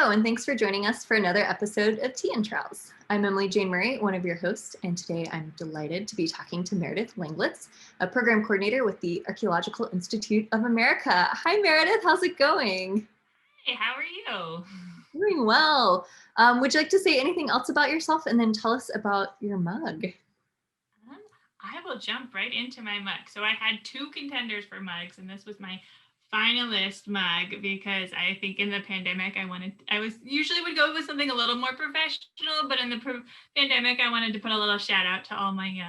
Hello, and thanks for joining us for another episode of Tea and Trowels. I'm Emily Jane Murray, one of your hosts, and today I'm delighted to be talking to Meredith Langlitz, a program coordinator with the Archaeological Institute of America. Hi, Meredith. How's it going? Hey, how are you? Doing well. Would you like to say anything else about yourself and then tell us about your mug? I will jump right into my mug. So I had two contenders for mugs, and this was my finalist mug because I think in the pandemic I usually would go with something a little more professional, but in the pandemic I wanted to put a little shout out to all my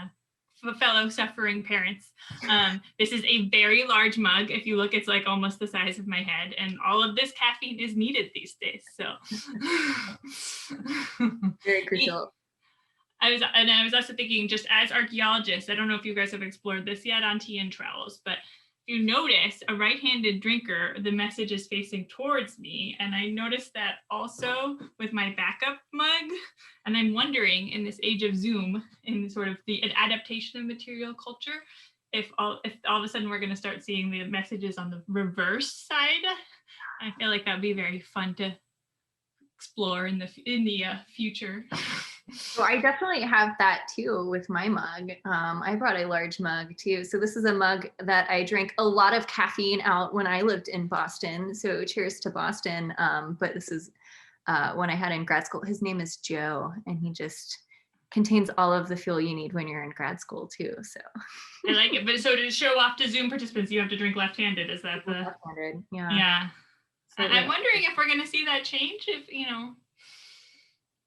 fellow suffering parents. This is a very large mug. If you look, it's like almost the size of my head, and all of this caffeine is needed these days. So Very crucial. I was also thinking, just as archaeologists, I don't know if you guys have explored this yet on Tea and Trowels, but if you notice a right-handed drinker, the message is facing towards me. And I noticed that also with my backup mug. And I'm wondering, in this age of Zoom, in sort of the adaptation of material culture, if all of a sudden we're going to start seeing the messages on the reverse side. I feel like that'd be very fun to explore in the future. So I definitely have that too with my mug. I brought a large mug too. So this is a mug that I drank a lot of caffeine out when I lived in Boston. So cheers to Boston. But this is one I had in grad school. His name is Joe, and he just contains all of the fuel you need when you're in grad school too. So I like it. But so to show off to Zoom participants, you have to drink left-handed. Is that the left-handed? Yeah. Yeah. So I'm wondering if we're going to see that change. If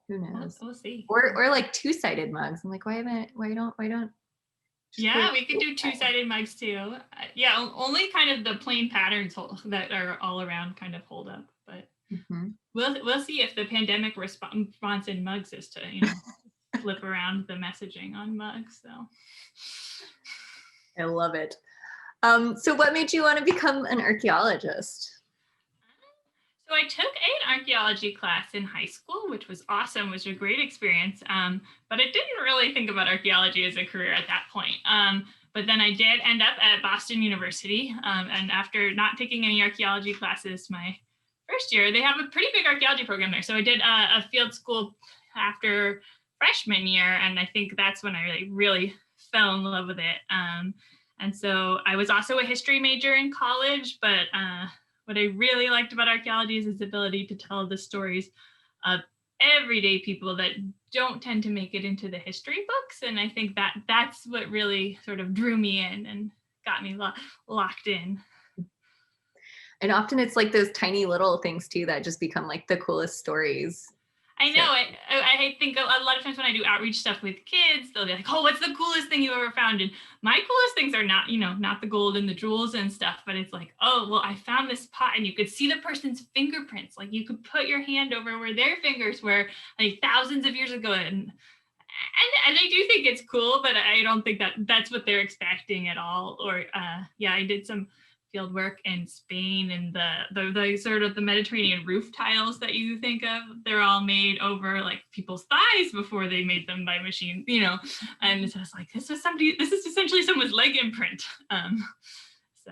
who knows? We'll see. Or like two-sided mugs. I'm like, why don't? Yeah, we could do two-sided mugs too. Yeah, only kind of the plain patterns that are all around kind of hold up. But we'll see if the pandemic response in mugs is to flip around the messaging on mugs. So I love it. So what made you want to become an archaeologist? So I took an archaeology class in high school, which was awesome, was a great experience. But I didn't really think about archaeology as a career at that point. But then I did end up at Boston University. And after not taking any archaeology classes my first year, they have a pretty big archaeology program there. So I did a field school after freshman year. And I think that's when I really fell in love with it. And so I was also a history major in college, but what I really liked about archaeology is its ability to tell the stories of everyday people that don't tend to make it into the history books. And I think that's what really sort of drew me in and got me locked in. And often it's like those tiny little things too that just become like the coolest stories. I know. I think a lot of times when I do outreach stuff with kids, they'll be like, "Oh, what's the coolest thing you ever found?" And my coolest things are not the gold and the jewels and stuff, but it's like, "Oh, well, I found this pot and you could see the person's fingerprints. Like you could put your hand over where their fingers were like thousands of years ago." And I do think it's cool, but I don't think that's what they're expecting at all. Or I did some field work in Spain, and the sort of the Mediterranean roof tiles that you think of, they're all made over like people's thighs before they made them by machine, and so I was like, this is essentially someone's leg imprint. So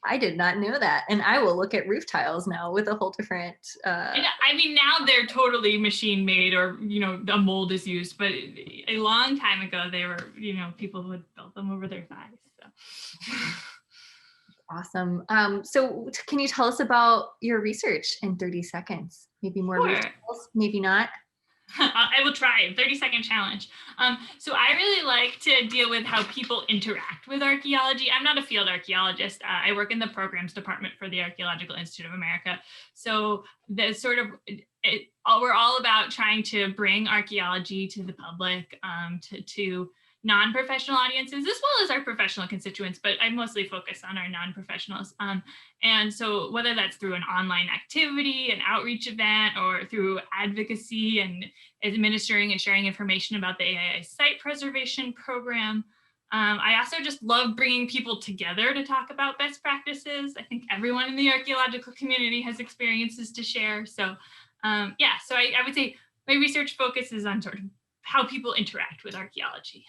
I did not know that, and I will look at roof tiles now with a whole different I mean, now they're totally machine made, or a mold is used, but a long time ago they were, people would build them over their thighs. So Awesome. So can you tell us about your research in 30 seconds? Maybe more Sure. details, maybe not. I will try. 30-second challenge. So I really like to deal with how people interact with archaeology. I'm not a field archaeologist. I work in the programs department for the Archaeological Institute of America. So the sort of we're all about trying to bring archaeology to the public, to non-professional audiences, as well as our professional constituents, but I mostly focus on our non-professionals. And so whether that's through an online activity, an outreach event, or through advocacy and administering and sharing information about the AII site preservation program, I also just love bringing people together to talk about best practices. I think everyone in the archaeological community has experiences to share. So so I would say my research focuses on sort of how people interact with archaeology.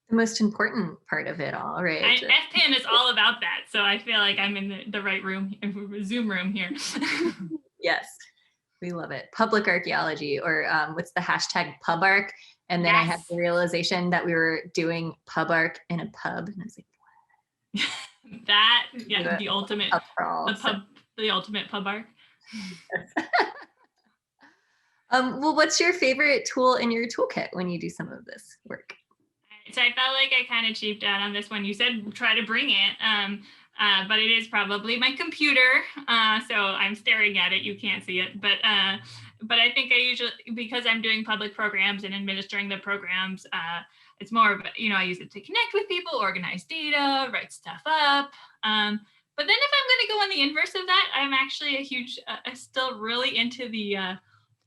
The most important part of it all, right? FPAN is all about that. So I feel like I'm in the right room, Zoom room here. Yes, we love it. Public archaeology, or what's the hashtag PubArch? And then I had Yes. the realization that we were doing PubArch in a pub, and I was like, That, yeah, the the ultimate, pub crawl. the ultimate pub arc. Well, what's your favorite tool in your toolkit when you do some of this work? So I felt like I kind of cheaped out on this one. You said try to bring it, but it is probably my computer. So I'm staring at it. You can't see it, but I think I usually, because I'm doing public programs and administering the programs, it's more of, I use it to connect with people, organize data, write stuff up. But then if I'm going to go on the inverse of that, I'm actually still really into the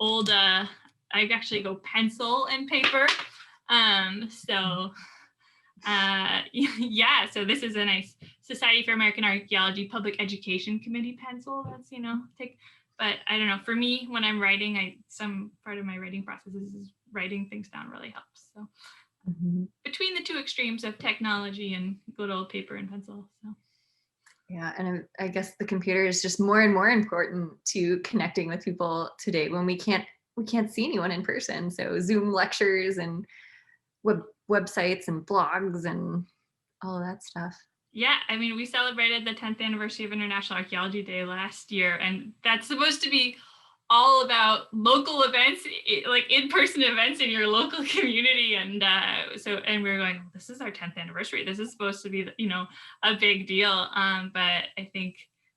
old, I actually go pencil and paper. Yeah, so this is a nice Society for American Archaeology Public Education Committee pencil. That's, but I don't know, for me, when I'm writing, some part of my writing process is writing things down really helps. So between the two extremes of technology and good old paper and pencil. So. Yeah, and I guess the computer is just more and more important to connecting with people today when we can't see anyone in person. So Zoom lectures and websites and blogs and all of that stuff. Yeah, I mean, we celebrated the 10th anniversary of International Archaeology Day last year, and that's supposed to be all about local events, like in-person events in your local community. And and we were going, this is our 10th anniversary. This is supposed to be, a big deal. But I think,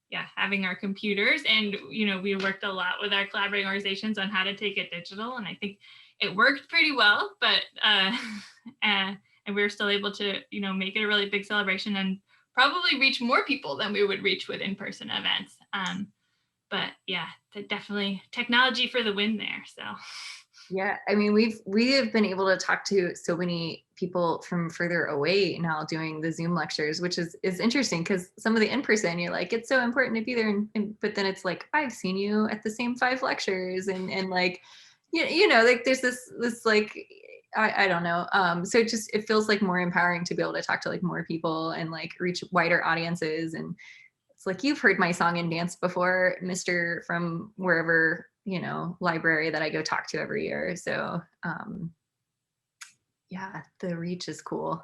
yeah, having our computers, and, we worked a lot with our collaborating organizations on how to take it digital. And I think it worked pretty well, but and we were still able to, make it a really big celebration and probably reach more people than we would reach with in-person events. But yeah, definitely technology for the win there. So yeah, I mean, we have been able to talk to so many people from further away now doing the Zoom lectures, which is interesting, because some of the in-person, you're like, it's so important to be there, but then it's like, I've seen you at the same 5 lectures, and like, like there's this like, I don't know. So it feels like more empowering to be able to talk to like more people and like reach wider audiences. And it's like, you've heard my song and dance before, Mr. from wherever, library that I go talk to every year. So yeah, the reach is cool.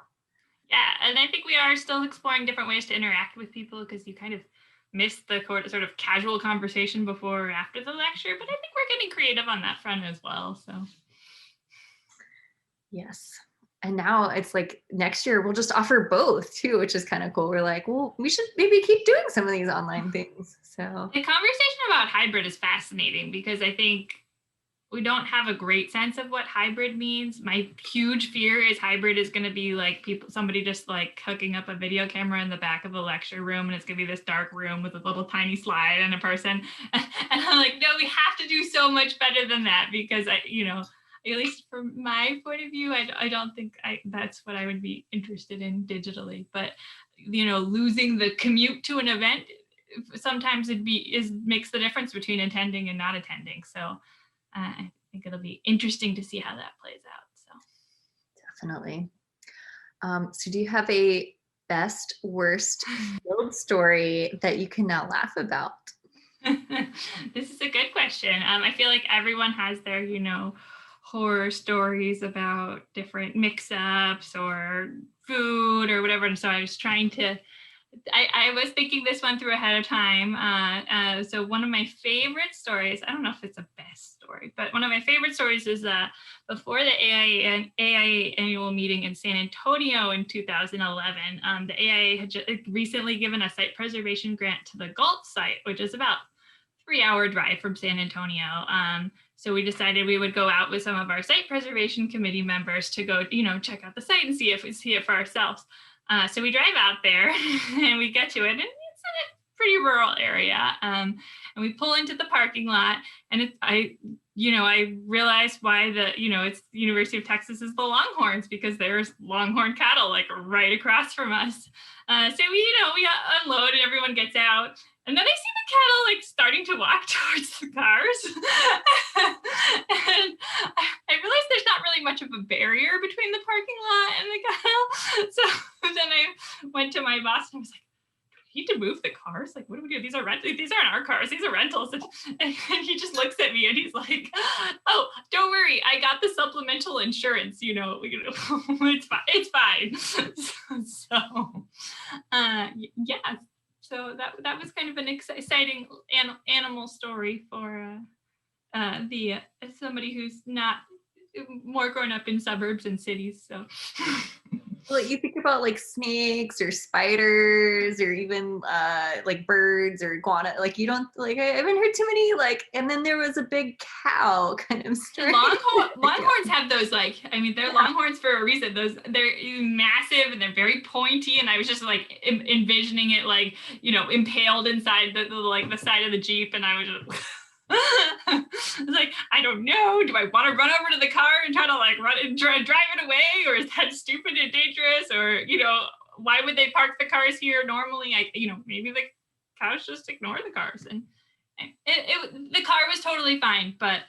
Yeah, and I think we are still exploring different ways to interact with people, because you kind of miss the sort of casual conversation before or after the lecture. But I think we're getting creative on that front as well. So yes. And now it's like next year we'll just offer both too, which is kind of cool. We're like, well, we should maybe keep doing some of these online things. So the conversation about hybrid is fascinating, because I think we don't have a great sense of what hybrid means. My huge fear is hybrid is going to be like somebody just like hooking up a video camera in the back of a lecture room, and it's going to be this dark room with a little tiny slide and a person. And I'm like, no, we have to do so much better than that, because at least from my point of view, I don't think that's what I would be interested in digitally. But, losing the commute to an event, sometimes makes the difference between attending and not attending. So I think it'll be interesting to see how that plays out. So definitely. So do you have a best, worst field story that you can now laugh about? This is a good question. I feel like everyone has their, horror stories about different mix-ups or food or whatever. And so I was I was thinking this one through ahead of time. So one of my favorite stories, I don't know if it's a best story, but one of my favorite stories is before the AIA annual meeting in San Antonio in 2011. The AIA had just recently given a site preservation grant to the Galt site, which is about 3-hour drive from San Antonio. So we decided we would go out with some of our site preservation committee members to go, check out the site and see it for ourselves. So we drive out there and we get to it, and it's in a pretty rural area. And we pull into the parking lot, and I realized why it's the University of Texas is the Longhorns, because there's Longhorn cattle like right across from us. So we unload and everyone gets out. And then I see the cattle like starting to walk towards the cars. And I realized there's not really much of a barrier between the parking lot and the cattle. So then I went to my boss and I was like, need to move the cars? Like, what do we do? These aren't our cars. These are rentals. And he just looks at me and he's like, oh, don't worry. I got the supplemental insurance, it's fine. Yeah. So that was kind of an exciting animal story for the somebody who's not more grown up in suburbs and cities. So Well, you think about like snakes or spiders or even like birds or iguana. Like you don't like. I haven't heard too many like. And then there was a big cow kind of story. Longhorns have those like. I mean, they're longhorns for a reason. They're massive and they're very pointy. And I was just like envisioning it like impaled inside the side of the Jeep, and I was just. I was like, I don't know. Do I want to run over to the car and try to like drive it away, or is that stupid and dangerous? Or why would they park the cars here normally? Maybe the cows just ignore the cars, and the car was totally fine. But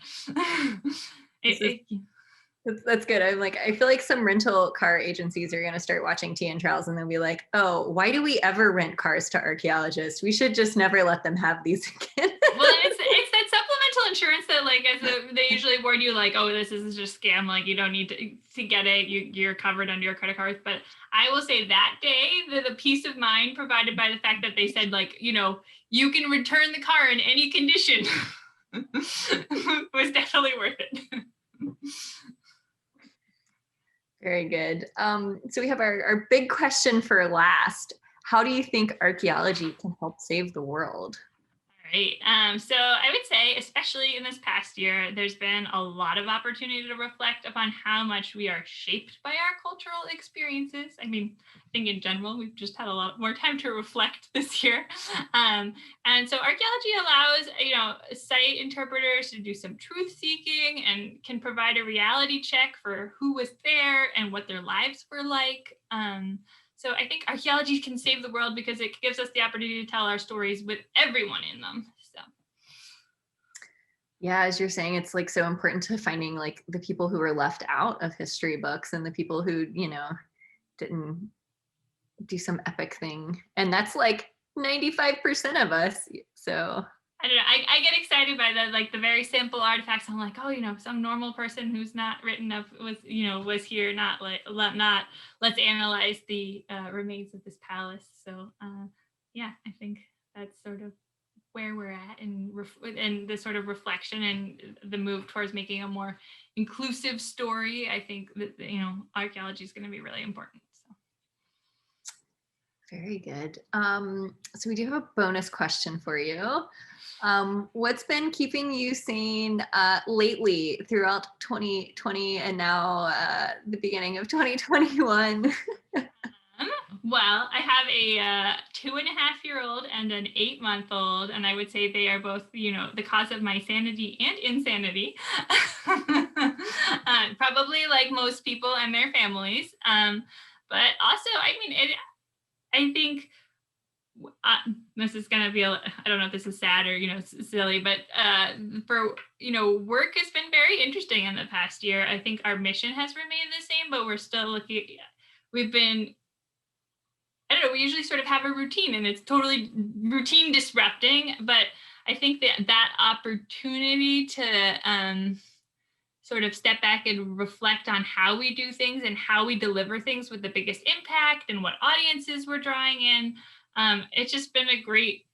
that's good. I'm like, I feel like some rental car agencies are going to start watching Tea and Trowels, and they'll be like, oh, why do we ever rent cars to archaeologists? We should just never let them have these again. Well, it's that supplemental insurance that like they usually warn you like, oh, this is just scam. Like you don't need to get it. You're covered under your credit cards. But I will say that day, the peace of mind provided by the fact that they said like, you can return the car in any condition was definitely worth it. Very good. So we have our big question for last. How do you think archaeology can help save the world? Right. So I would say, especially in this past year, there's been a lot of opportunity to reflect upon how much we are shaped by our cultural experiences. I mean, I think in general, we've just had a lot more time to reflect this year. And so archaeology allows, site interpreters to do some truth seeking and can provide a reality check for who was there and what their lives were like. So I think archaeology can save the world because it gives us the opportunity to tell our stories with everyone in them. So. Yeah, as you're saying, it's like so important to finding like the people who were left out of history books and the people who, didn't do some epic thing. And that's like 95% of us. So I don't know. I get excited by the very simple artifacts. I'm like, oh, some normal person who's not written up was here. Not let's analyze the remains of this palace. So yeah, I think that's sort of where we're at, and the sort of reflection and the move towards making a more inclusive story. I think that archaeology is going to be really important. So. Very good. So we do have a bonus question for you. What's been keeping you sane lately throughout 2020 and now the beginning of 2021? Well, I have a 2.5-year-old and an 8-month-old, and I would say they are both, the cause of my sanity and insanity. Probably like most people and their families. But also, I think this is going to be, I don't know if this is sad or, silly, but for, work has been very interesting in the past year. I think our mission has remained the same, but we're still we usually sort of have a routine and it's totally routine disrupting, but I think that opportunity to sort of step back and reflect on how we do things and how we deliver things with the biggest impact and what audiences we're drawing in. It's just been a great,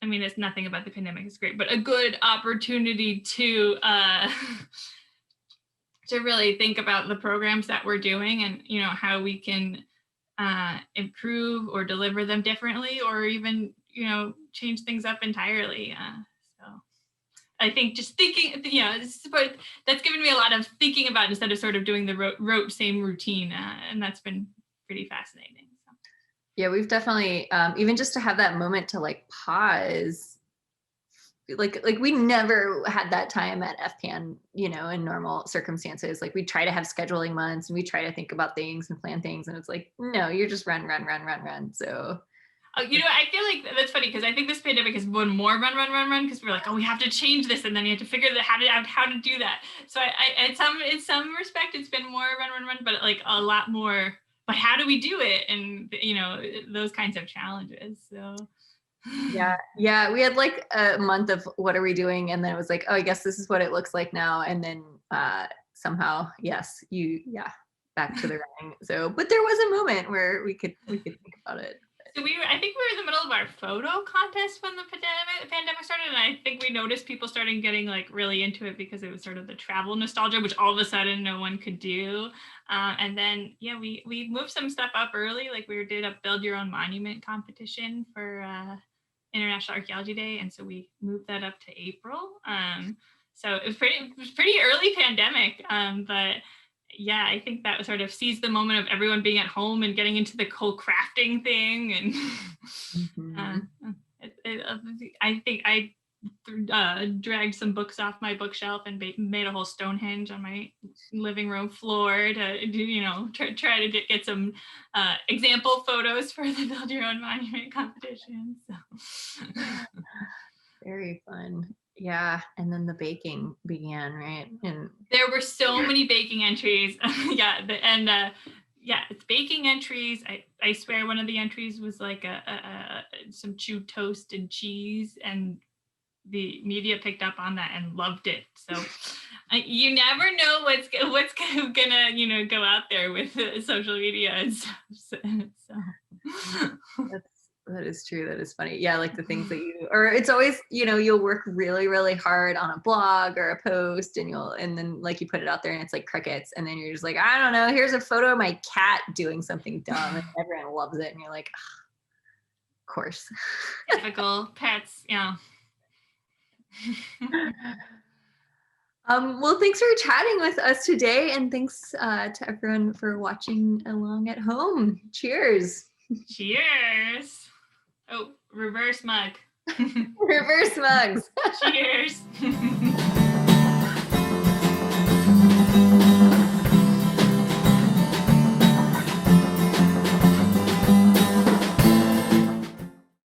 it's nothing about the pandemic is great, but a good opportunity to really think about the programs that we're doing and, how we can improve or deliver them differently or even, change things up entirely. So I think just thinking, that's given me a lot of thinking about instead of sort of doing the rote same routine. And that's been pretty fascinating. So. Yeah, we've definitely, even just to have that moment to like pause, like we never had that time at FPAN, in normal circumstances. Like we try to have scheduling months and we try to think about things and plan things. And it's like, no, you're just run. So. I feel like that's funny because I think this pandemic has been more run because we're like, oh, we have to change this, and then you have to figure out how to do that. So I in some respect, it's been more run, but like a lot more but how do we do it? And, you know, those kinds of challenges. So. Yeah. We had like a month of what are we doing? And then it was like, oh, I guess this is what it looks like now. And then somehow, yes, back to the running. So, but there was a moment where we could think about it. So I think we were in the middle of our photo contest when the pandemic started, and I think we noticed people started getting like really into it because it was sort of the travel nostalgia, which all of a sudden no one could do. And then we moved some stuff up early, like we did a build your own monument competition for International Archaeology Day, and so we moved that up to April. So it was pretty early pandemic, but. Yeah, I think that sort of seized the moment of everyone being at home and getting into the whole crafting thing. And I think I dragged some books off my bookshelf and made a whole Stonehenge on my living room floor to do, you know, try to get some example photos for the Build Your Own Monument competition. So. Very fun. Yeah, and then the baking began, right? And there were so many baking entries. It's baking entries. I swear one of the entries was like some chewed toast and cheese, and the media picked up on that and loved it. So you never know what's gonna, you know, go out there with social media and stuff. So. That is true. That is funny. Yeah, like the things that or it's always, you know, you'll work really, really hard on a blog or a post, and then like you put it out there and it's like crickets, and then you're just like, I don't know, here's a photo of my cat doing something dumb, and everyone loves it, and you're like, oh, of course. Typical pets, yeah. Well, thanks for chatting with us today, and thanks to everyone for watching along at home. Cheers. Cheers. Oh, reverse mug. Reverse mugs. Cheers.